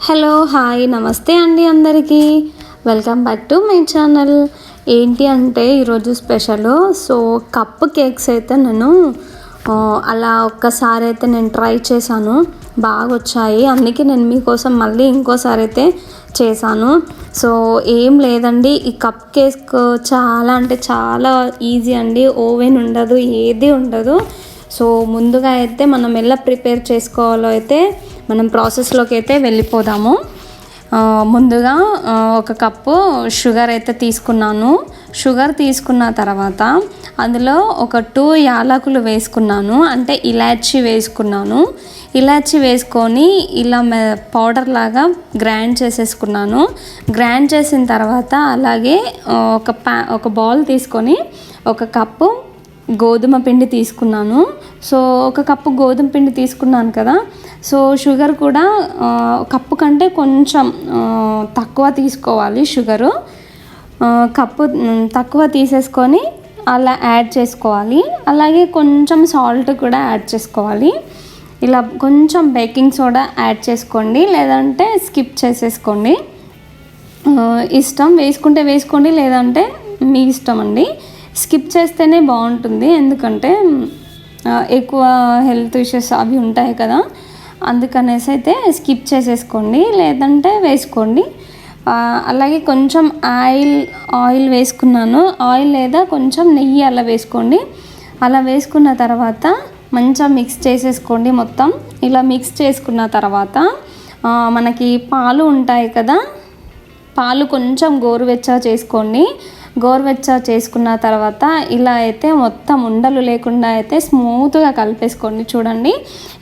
Hello hi నమస్తే అండి అందరికీ welcome back to my channel. ఏంటి అంటే ఈరోజు స్పెషల్ కప్ కేక్స్ అయితే నేను అలా ఒక్కసారి అయితే నేను ట్రై చేశాను, బాగా వచ్చాయి. అందుకే నేను మీకోసం మళ్ళీ ఇంకోసారి అయితే చేశాను. ఏం లేదండి, ఈ కప్ కేక్ చాలా అంటే చాలా ఈజీ అండి. ఓవెన్ ఉండదు, ఏది ఉండదు. ముందుగా అయితే మనం ఎలా ప్రిపేర్ చేసుకోవాలో అయితే మనం ప్రాసెస్లోకి అయితే వెళ్ళిపోదాము. ముందుగా ఒక కప్పు షుగర్ అయితే తీసుకున్నాను. షుగర్ తీసుకున్న తర్వాత అందులో ఒక 2 యాలకులు వేసుకున్నాను, అంటే ఇలాచీ వేసుకున్నాను. ఇలాచీ వేసుకొని ఇలా పౌడర్ లాగా గ్రైండ్ చేసేసుకున్నాను. గ్రైండ్ చేసిన తర్వాత అలాగే ఒక బౌల్ తీసుకొని ఒక కప్పు గోధుమ పిండి తీసుకున్నాను. ఒక కప్పు గోధుమ పిండి తీసుకున్నాను కదా. షుగర్ కూడా కప్పు కంటే కొంచెం తక్కువ తీసుకోవాలి. షుగరు కప్పు తక్కువ తీసేసుకొని అలా యాడ్ చేసుకోవాలి. అలాగే కొంచెం సాల్ట్ కూడా యాడ్ చేసుకోవాలి. ఇలా కొంచెం బేకింగ్ సోడా యాడ్ చేసుకోండి, లేదంటే స్కిప్ చేసేసుకోండి. ఇష్టం వేసుకుంటే వేసుకోండి, లేదంటే మీ ఇష్టం అండి. స్కిప్ చేస్తేనే బాగుంటుంది, ఎందుకంటే ఎక్కువ హెల్త్ ఇష్యూస్ అవి ఉంటాయి కదా, అందుకనేసి అయితే స్కిప్ చేసేసుకోండి, లేదంటే వేసుకోండి. అలాగే కొంచెం ఆయిల్ వేసుకున్నాను. ఆయిల్ లేదా కొంచెం నెయ్యి అలా వేసుకోండి. అలా వేసుకున్న తర్వాత మంచిగా మిక్స్ చేసేసుకోండి. మొత్తం ఇలా మిక్స్ చేసుకున్న తర్వాత మనకి పాలు ఉంటాయి కదా, పాలు కొంచెం గోరువెచ్చగా చేసుకోండి. గోరువెచ్చగా చేసుకున్న తర్వాత ఇలా అయితే మొత్తం ఉండలు లేకుండా అయితే స్మూత్గా కలిపేసుకోండి. చూడండి,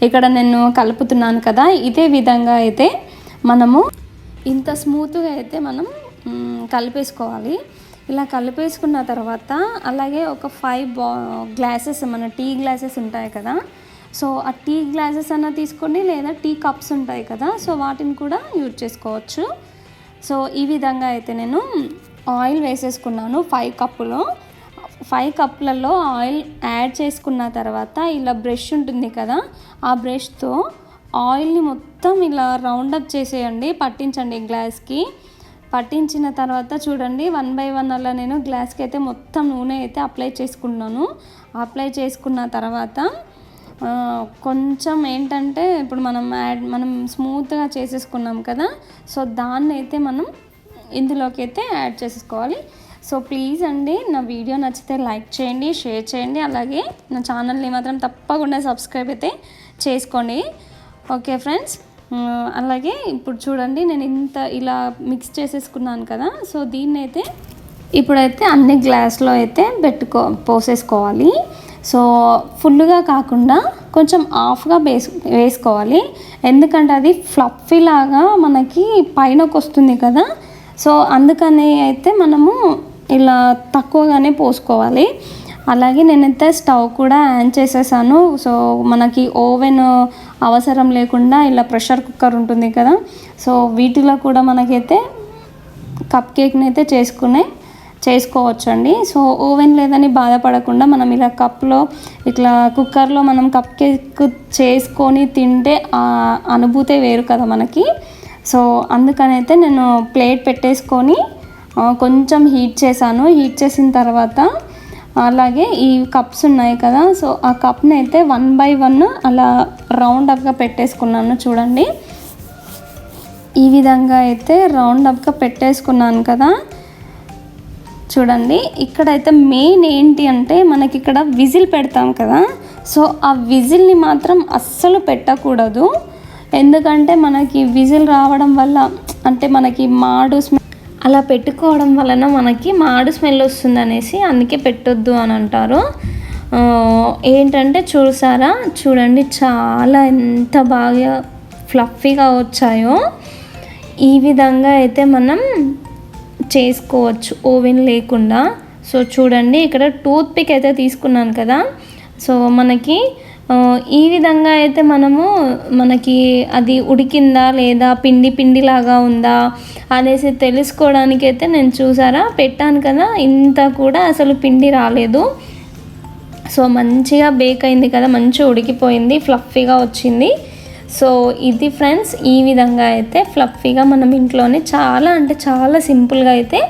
ఇక్కడ నేను కలుపుతున్నాను కదా, ఇదే విధంగా అయితే మనము ఇంత స్మూత్గా అయితే మనం కలిపేసుకోవాలి. ఇలా కలిపేసుకున్న తర్వాత అలాగే ఒక 5 గ్లాసెస్, మన టీ గ్లాసెస్ ఉంటాయి కదా, ఆ టీ గ్లాసెస్ అన్న తీసుకోండి, లేదా టీ కప్స్ ఉంటాయి కదా, వాటిని కూడా యూజ్ చేసుకోవచ్చు. ఈ విధంగా అయితే నేను ఆయిల్ వేసేసుకున్నాను. 5 కప్పులలో ఆయిల్ యాడ్ చేసుకున్న తర్వాత ఇలా బ్రష్ ఉంటుంది కదా, ఆ బ్రష్తో ఆయిల్ని మొత్తం ఇలా రౌండప్ చేసేయండి, పట్టించండి గ్లాస్కి. పట్టించిన తర్వాత చూడండి, 1 by 1 అలా నేను గ్లాస్కి అయితే మొత్తం నూనె అయితే అప్లై చేసుకున్నాను. అప్లై చేసుకున్న తర్వాత కొంచెం ఏంటంటే ఇప్పుడు మనం స్మూత్గా చేసేసుకున్నాం కదా, దాన్ని అయితే మనం ఇందులోకి అయితే యాడ్ చేసుకోవాలి. ప్లీజ్ అండి, నా వీడియో నచ్చితే లైక్ చేయండి, షేర్ చేయండి, అలాగే నా ఛానల్ని మాత్రం తప్పకుండా సబ్స్క్రైబ్ అయితే చేసుకోండి. ఓకే ఫ్రెండ్స్, అలాగే ఇప్పుడు చూడండి, నేను ఇలా మిక్స్ చేసేసుకున్నాను కదా, దీన్ని అయితే ఇప్పుడైతే అన్ని గ్లాస్లో అయితే పోసేసుకోవాలి. ఫుల్గా కాకుండా కొంచెం ఆఫ్గా వేసుకోవాలి, ఎందుకంటే అది ఫ్లఫీ లాగా మనకి పైనకు వస్తుంది కదా, అందుకని అయితే మనము ఇలా తక్కువగానే పోసుకోవాలి. అలాగే నేనైతే స్టవ్ కూడా ఆన్ చేసేసాను. మనకి ఓవెన్ అవసరం లేకుండా ఇలా ప్రెషర్ కుక్కర్ ఉంటుంది కదా, వీటిలో కూడా మనకైతే కప్ కేక్ని అయితే చేసుకోవచ్చండి. ఓవెన్ లేదని బాధపడకుండా మనం ఇలా ఇట్లా కుక్కర్లో మనం కప్ కేక్ చేసుకొని తింటే ఆ అనుభూతే వేరు కదా మనకి. అందుకనైతే నేను ప్లేట్ పెట్టేసుకొని కొంచెం హీట్ చేశాను. హీట్ చేసిన తర్వాత అలాగే ఈ కప్స్ ఉన్నాయి కదా, ఆ కప్ని అయితే 1 by 1 అలా రౌండప్గా పెట్టేసుకున్నాను. చూడండి, ఈ విధంగా అయితే రౌండప్గా పెట్టేసుకున్నాను కదా. చూడండి, ఇక్కడైతే మెయిన్ ఏంటి అంటే మనకి ఇక్కడ విజిల్ పెడతాం కదా, ఆ విజిల్ని మాత్రం అస్సలు పెట్టకూడదు. ఎందుకంటే మనకి విజిల్ రావడం వల్ల, అంటే మనకి మాడు అలా పెట్టుకోవడం వలన మనకి మాడు స్మెల్ వస్తుంది అనేసి, అందుకే పెట్టొద్దు అని అంటారు. ఏంటంటే చూడండి, చాలా ఎంత బాగా ఫ్లఫీగా వచ్చాయో. ఈ విధంగా అయితే మనం చేసుకోవచ్చు ఓవెన్ లేకుండా. చూడండి, ఇక్కడ టూత్ పిక్ అయితే తీసుకున్నాను కదా, మనకి ఈ విధంగా అయితే మనకి అది ఉడికిందా లేదా పిండిలాగా ఉందా అనేసి తెలుసుకోవడానికి అయితే నేను పెట్టాను కదా, ఇంత కూడా అసలు పిండి రాలేదు. మంచిగా బేక్ అయింది కదా, మంచిగా ఉడికిపోయింది, ఫ్లఫీగా వచ్చింది. సో ఇది ఫ్రెండ్స్, ఈ విధంగా అయితే ఫ్లఫీగా మనం ఇంట్లోనే చాలా అంటే చాలా సింపుల్గా అయితే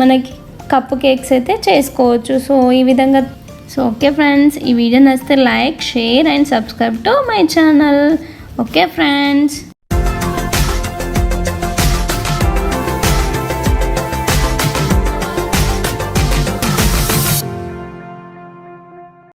మనకి కప్ కేక్స్ అయితే చేసుకోవచ్చు. సో ఈ విధంగా. సో ఓకే ఫ్రెండ్స్, ఈ వీడియో నచ్చితే like, share and subscribe to my channel. Okay friends.